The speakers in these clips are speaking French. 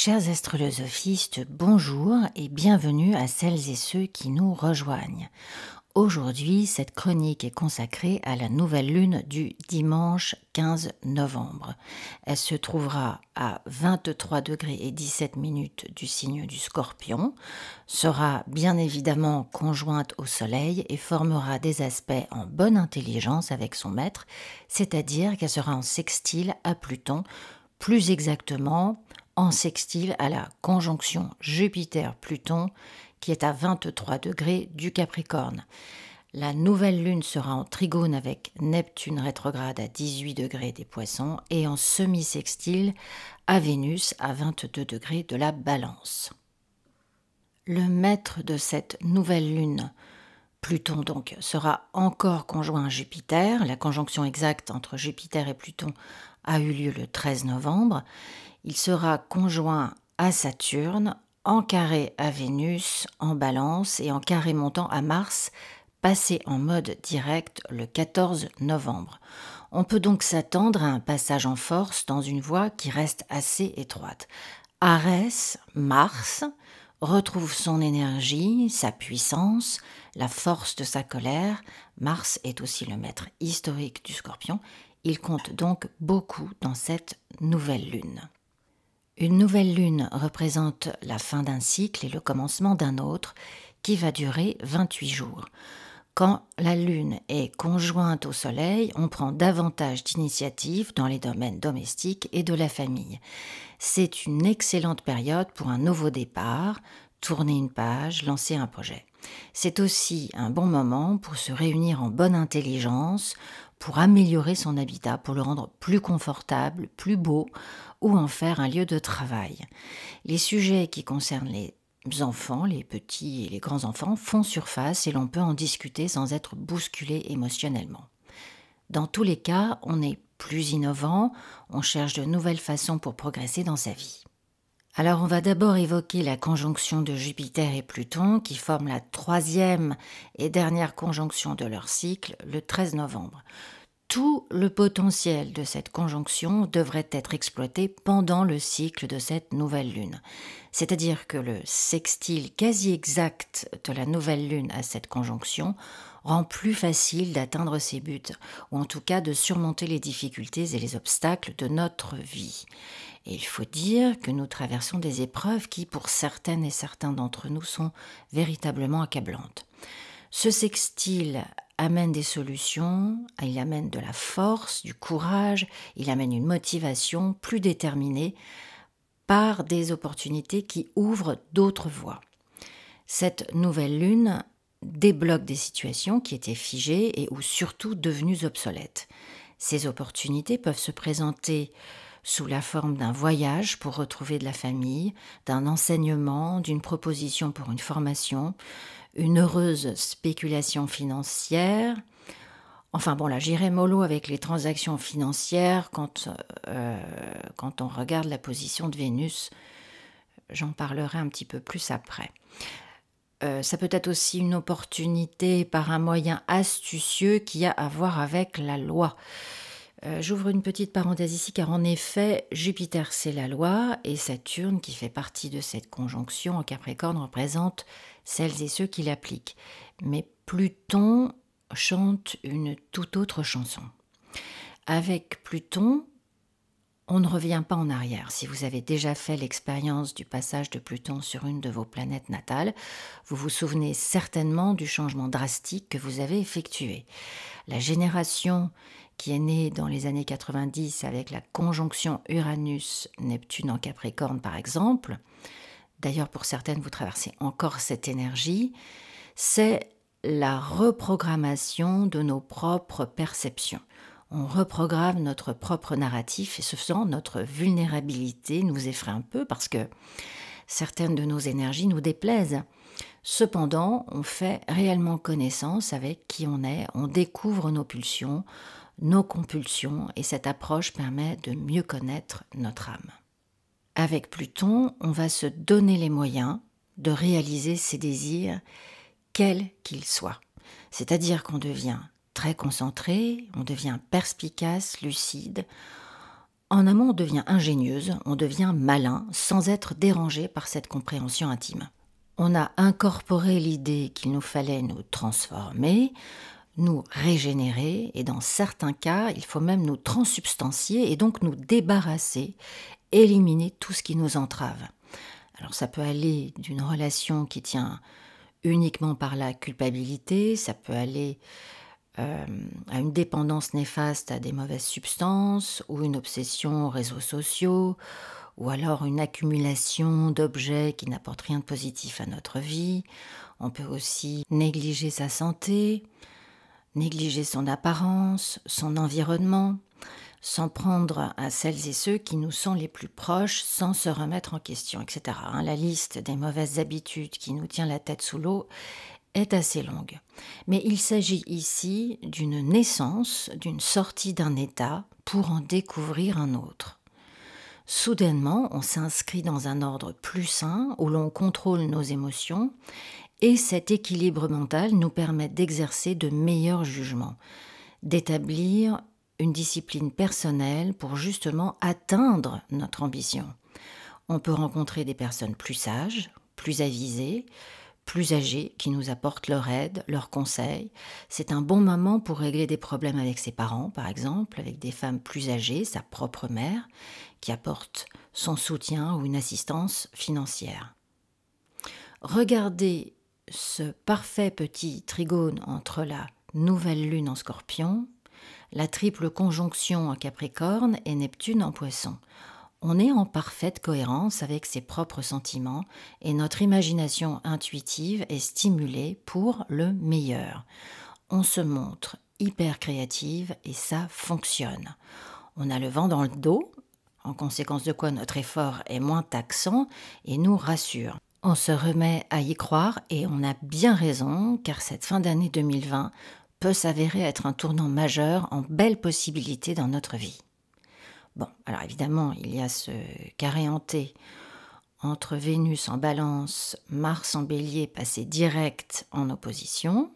Chers astrolosophistes, bonjour et bienvenue à celles et ceux qui nous rejoignent. Aujourd'hui, cette chronique est consacrée à la nouvelle lune du dimanche 15 novembre. Elle se trouvera à 23 degrés et 17 minutes du signe du Scorpion, sera bien évidemment conjointe au Soleil et formera des aspects en bonne intelligence avec son maître, c'est-à-dire qu'elle sera en sextile à Pluton, plus exactement en sextile à la conjonction Jupiter-Pluton qui est à 23 degrés du Capricorne. La nouvelle lune sera en trigone avec Neptune rétrograde à 18 degrés des Poissons et en semi-sextile à Vénus à 22 degrés de la Balance. Le maître de cette nouvelle lune, Pluton donc, sera encore conjoint à Jupiter. La conjonction exacte entre Jupiter et Pluton a eu lieu le 13 novembre. Il sera conjoint à Saturne, en carré à Vénus, en Balance et en carré montant à Mars, passé en mode direct le 14 novembre. On peut donc s'attendre à un passage en force dans une voie qui reste assez étroite. Arès, Mars, retrouve son énergie, sa puissance, la force de sa colère. Mars est aussi le maître historique du Scorpion. Il compte donc beaucoup dans cette nouvelle lune. Une nouvelle lune représente la fin d'un cycle et le commencement d'un autre qui va durer 28 jours. Quand la lune est conjointe au soleil, on prend davantage d'initiatives dans les domaines domestiques et de la famille. C'est une excellente période pour un nouveau départ, tourner une page, lancer un projet. C'est aussi un bon moment pour se réunir en bonne intelligence, pour améliorer son habitat, pour le rendre plus confortable, plus beau, ou en faire un lieu de travail. Les sujets qui concernent les enfants, les petits et les grands-enfants, font surface et l'on peut en discuter sans être bousculé émotionnellement. Dans tous les cas, on est plus innovant, on cherche de nouvelles façons pour progresser dans sa vie. Alors on va d'abord évoquer la conjonction de Jupiter et Pluton qui forme la troisième et dernière conjonction de leur cycle le 13 novembre. Tout le potentiel de cette conjonction devrait être exploité pendant le cycle de cette nouvelle lune. C'est-à-dire que le sextile quasi exact de la nouvelle lune à cette conjonction rend plus facile d'atteindre ses buts, ou en tout cas de surmonter les difficultés et les obstacles de notre vie. Et il faut dire que nous traversons des épreuves qui, pour certaines et certains d'entre nous, sont véritablement accablantes. Ce sextile amène des solutions, il amène de la force, du courage, il amène une motivation plus déterminée par des opportunités qui ouvrent d'autres voies. Cette nouvelle lune débloque des situations qui étaient figées et ou surtout devenues obsolètes. Ces opportunités peuvent se présenter sous la forme d'un voyage pour retrouver de la famille, d'un enseignement, d'une proposition pour une formation, une heureuse spéculation financière. Enfin bon, là, j'irai mollo avec les transactions financières quand on regarde la position de Vénus. J'en parlerai un petit peu plus après. Ça peut être aussi une opportunité par un moyen astucieux qui a à voir avec la loi. J'ouvre une petite parenthèse ici car en effet, Jupiter c'est la loi et Saturne qui fait partie de cette conjonction en Capricorne représente celles et ceux qui l'appliquent. Mais Pluton chante une toute autre chanson. Avec Pluton, on ne revient pas en arrière. Si vous avez déjà fait l'expérience du passage de Pluton sur une de vos planètes natales, vous vous souvenez certainement du changement drastique que vous avez effectué. La génération qui est née dans les années 90 avec la conjonction Uranus-Neptune en Capricorne par exemple, d'ailleurs pour certaines vous traversez encore cette énergie, c'est la reprogrammation de nos propres perceptions. On reprogramme notre propre narratif et ce faisant, notre vulnérabilité nous effraie un peu parce que certaines de nos énergies nous déplaisent. Cependant, on fait réellement connaissance avec qui on est, on découvre nos pulsions, nos compulsions et cette approche permet de mieux connaître notre âme. Avec Pluton, on va se donner les moyens de réaliser ses désirs, quels qu'ils soient. C'est-à-dire qu'on devient très concentré, on devient perspicace, lucide, En amont, on devient ingénieuse, on devient malin, sans être dérangé par cette compréhension intime. On a incorporé l'idée qu'il nous fallait nous transformer, nous régénérer, et dans certains cas, il faut même nous transsubstancier et donc nous débarrasser, éliminer tout ce qui nous entrave. Alors ça peut aller d'une relation qui tient uniquement par la culpabilité, ça peut aller à une dépendance néfaste à des mauvaises substances, ou une obsession aux réseaux sociaux, ou alors une accumulation d'objets qui n'apportent rien de positif à notre vie. On peut aussi négliger sa santé, négliger son apparence, son environnement, s'en prendre à celles et ceux qui nous sont les plus proches sans se remettre en question, etc. La liste des mauvaises habitudes qui nous tient la tête sous l'eau est assez longue. Mais il s'agit ici d'une naissance, d'une sortie d'un état pour en découvrir un autre. Soudainement, on s'inscrit dans un ordre plus sain où l'on contrôle nos émotions et cet équilibre mental nous permet d'exercer de meilleurs jugements, d'établir une discipline personnelle pour justement atteindre notre ambition. On peut rencontrer des personnes plus sages, plus avisées, plus âgés qui nous apportent leur aide, leurs conseils. C'est un bon moment pour régler des problèmes avec ses parents, par exemple, avec des femmes plus âgées, sa propre mère, qui apporte son soutien ou une assistance financière. Regardez ce parfait petit trigone entre la nouvelle lune en Scorpion, la triple conjonction en Capricorne et Neptune en Poisson. On est en parfaite cohérence avec ses propres sentiments et notre imagination intuitive est stimulée pour le meilleur. On se montre hyper créative et ça fonctionne. On a le vent dans le dos, en conséquence de quoi notre effort est moins taxant et nous rassure. On se remet à y croire et on a bien raison car cette fin d'année 2020 peut s'avérer être un tournant majeur en belles possibilités dans notre vie. Bon, alors évidemment, il y a ce carré hanté entre Vénus en Balance, Mars en Bélier passé direct en opposition,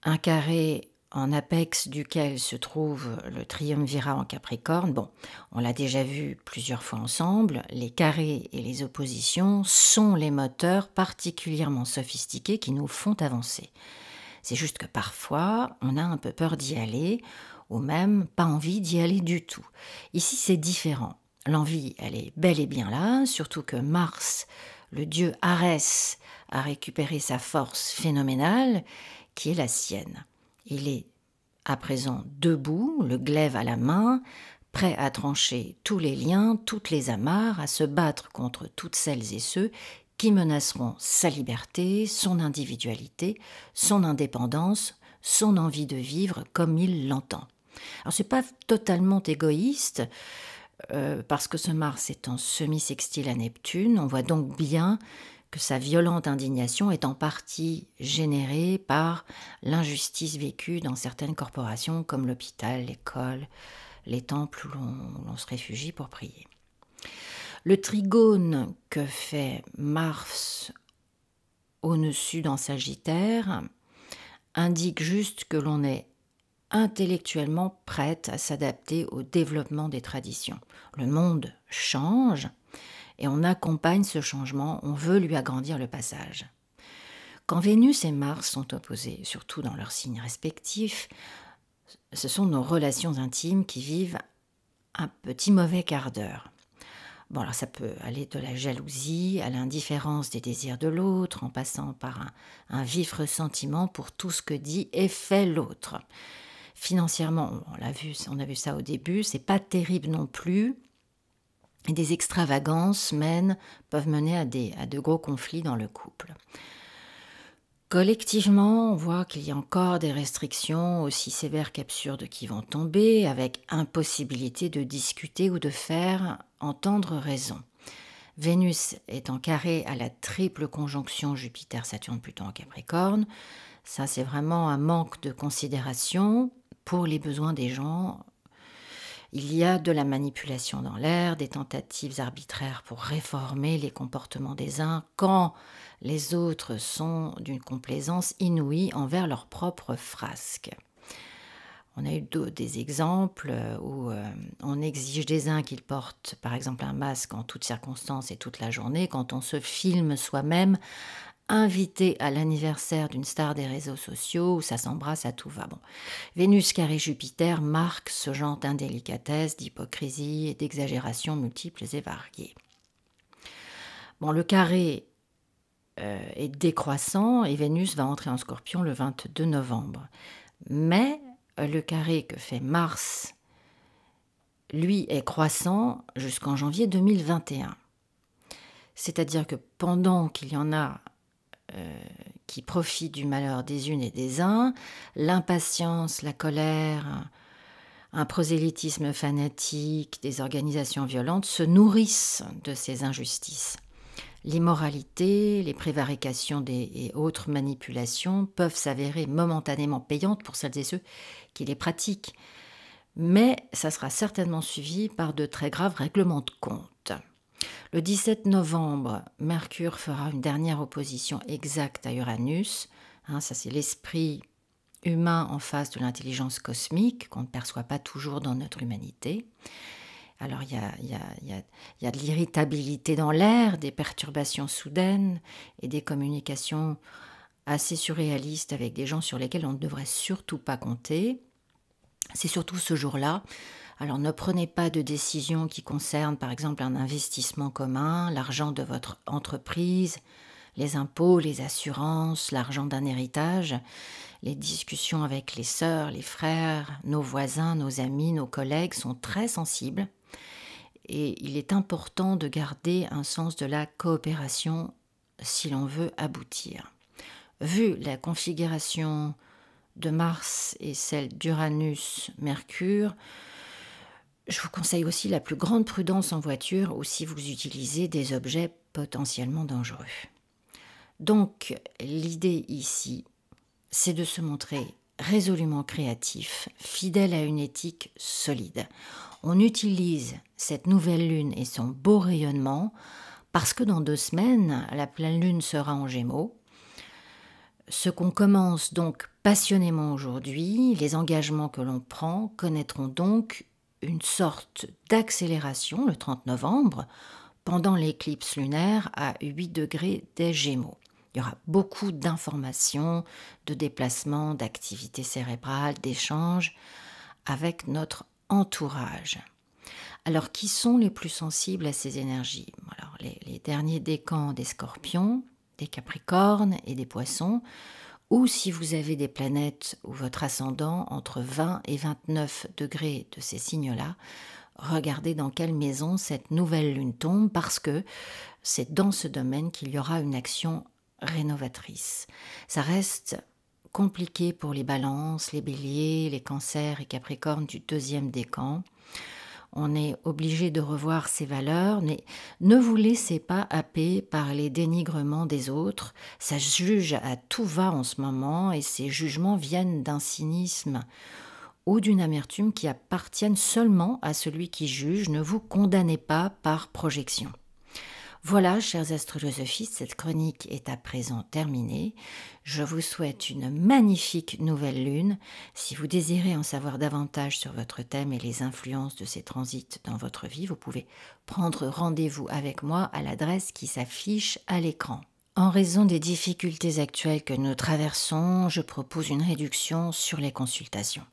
un carré en apex duquel se trouve le triumvirat en Capricorne. Bon, on l'a déjà vu plusieurs fois ensemble, les carrés et les oppositions sont les moteurs particulièrement sophistiqués qui nous font avancer. C'est juste que parfois, on a un peu peur d'y aller, ou même pas envie d'y aller du tout. Ici, c'est différent. L'envie, elle est bel et bien là, surtout que Mars, le dieu Arès, a récupéré sa force phénoménale, qui est la sienne. Il est à présent debout, le glaive à la main, prêt à trancher tous les liens, toutes les amarres, à se battre contre toutes celles et ceux qui menaceront sa liberté, son individualité, son indépendance, son envie de vivre comme il l'entend. Alors c'est pas totalement égoïste, parce que ce Mars est en semi-sextile à Neptune, on voit donc bien que sa violente indignation est en partie générée par l'injustice vécue dans certaines corporations comme l'hôpital, l'école, les temples où l'on se réfugie pour prier. Le trigone que fait Mars au nœud sud en Sagittaire indique juste que l'on est intellectuellement prête à s'adapter au développement des traditions. Le monde change et on accompagne ce changement, on veut lui agrandir le passage. Quand Vénus et Mars sont opposés, surtout dans leurs signes respectifs, ce sont nos relations intimes qui vivent un petit mauvais quart d'heure. Bon, alors ça peut aller de la jalousie à l'indifférence des désirs de l'autre, en passant par un vif ressentiment pour tout ce que dit et fait l'autre. Financièrement, on a vu ça au début, c'est pas terrible non plus. Et des extravagances peuvent mener à de gros conflits dans le couple. Collectivement, on voit qu'il y a encore des restrictions aussi sévères qu'absurdes qui vont tomber, avec impossibilité de discuter ou de faire entendre raison. Vénus est en carré à la triple conjonction Jupiter-Saturne-Pluton en Capricorne. Ça, c'est vraiment un manque de considération pour les besoins des gens. Il y a de la manipulation dans l'air, des tentatives arbitraires pour réformer les comportements des uns quand les autres sont d'une complaisance inouïe envers leur propre frasque. On a eu des exemples où on exige des uns qu'ils portent, par exemple, un masque en toutes circonstances et toute la journée, quand on se filme soi-même, invité à l'anniversaire d'une star des réseaux sociaux où ça s'embrasse à tout va. Bon. Vénus carré Jupiter marque ce genre d'indélicatesse, d'hypocrisie et d'exagération multiples et variées. Bon, le carré est décroissant et Vénus va entrer en Scorpion le 22 novembre. Mais le carré que fait Mars, lui, est croissant jusqu'en janvier 2021. C'est-à-dire que pendant qu'il y en a qui profitent du malheur des unes et des uns, l'impatience, la colère, un prosélytisme fanatique, des organisations violentes se nourrissent de ces injustices. L'immoralité, les prévarications et autres manipulations peuvent s'avérer momentanément payantes pour celles et ceux qui les pratiquent, mais ça sera certainement suivi par de très graves règlements de compte. Le 17 novembre, Mercure fera une dernière opposition exacte à Uranus. Ça c'est l'esprit humain en face de l'intelligence cosmique qu'on ne perçoit pas toujours dans notre humanité. Alors il y a de l'irritabilité dans l'air, des perturbations soudaines et des communications assez surréalistes avec des gens sur lesquels on ne devrait surtout pas compter. C'est surtout ce jour-là. Alors ne prenez pas de décision qui concerne par exemple un investissement commun, l'argent de votre entreprise, les impôts, les assurances, l'argent d'un héritage. Les discussions avec les sœurs, les frères, nos voisins, nos amis, nos collègues sont très sensibles. Et il est important de garder un sens de la coopération si l'on veut aboutir. Vu la configuration de Mars et celle d'Uranus-Mercure, je vous conseille aussi la plus grande prudence en voiture ou si vous utilisez des objets potentiellement dangereux. Donc, l'idée ici, c'est de se montrer résolument créatif, fidèle à une éthique solide. On utilise cette nouvelle lune et son beau rayonnement parce que dans 2 semaines, la pleine lune sera en Gémeaux. Ce qu'on commence donc passionnément aujourd'hui, les engagements que l'on prend connaîtront donc une sorte d'accélération le 30 novembre pendant l'éclipse lunaire à 8 degrés des Gémeaux. Il y aura beaucoup d'informations, de déplacements, d'activités cérébrales, d'échanges avec notre entourage. Alors, qui sont les plus sensibles à ces énergies? Alors, les derniers décans des Scorpions, des Capricornes et des Poissons, ou si vous avez des planètes ou votre ascendant entre 20 et 29 degrés de ces signes-là, regardez dans quelle maison cette nouvelle lune tombe parce que c'est dans ce domaine qu'il y aura une action rénovatrice. Ça reste compliqué pour les balances, les béliers, les cancers et capricornes du 2e décan. On est obligé de revoir ses valeurs, mais ne vous laissez pas happer par les dénigrements des autres. Ça juge à tout va en ce moment et ces jugements viennent d'un cynisme ou d'une amertume qui appartiennent seulement à celui qui juge. Ne vous condamnez pas par projection. Voilà, chers astrolosophistes, cette chronique est à présent terminée. Je vous souhaite une magnifique nouvelle lune. Si vous désirez en savoir davantage sur votre thème et les influences de ces transits dans votre vie, vous pouvez prendre rendez-vous avec moi à l'adresse qui s'affiche à l'écran. En raison des difficultés actuelles que nous traversons, je propose une réduction sur les consultations.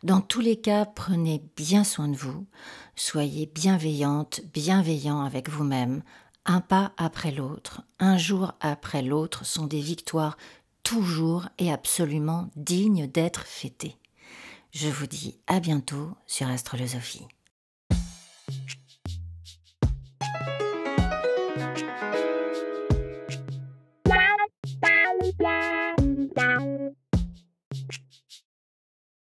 Dans tous les cas, prenez bien soin de vous, soyez bienveillante, bienveillant avec vous-même. Un pas après l'autre, un jour après l'autre sont des victoires toujours et absolument dignes d'être fêtées. Je vous dis à bientôt sur Astrolosophie.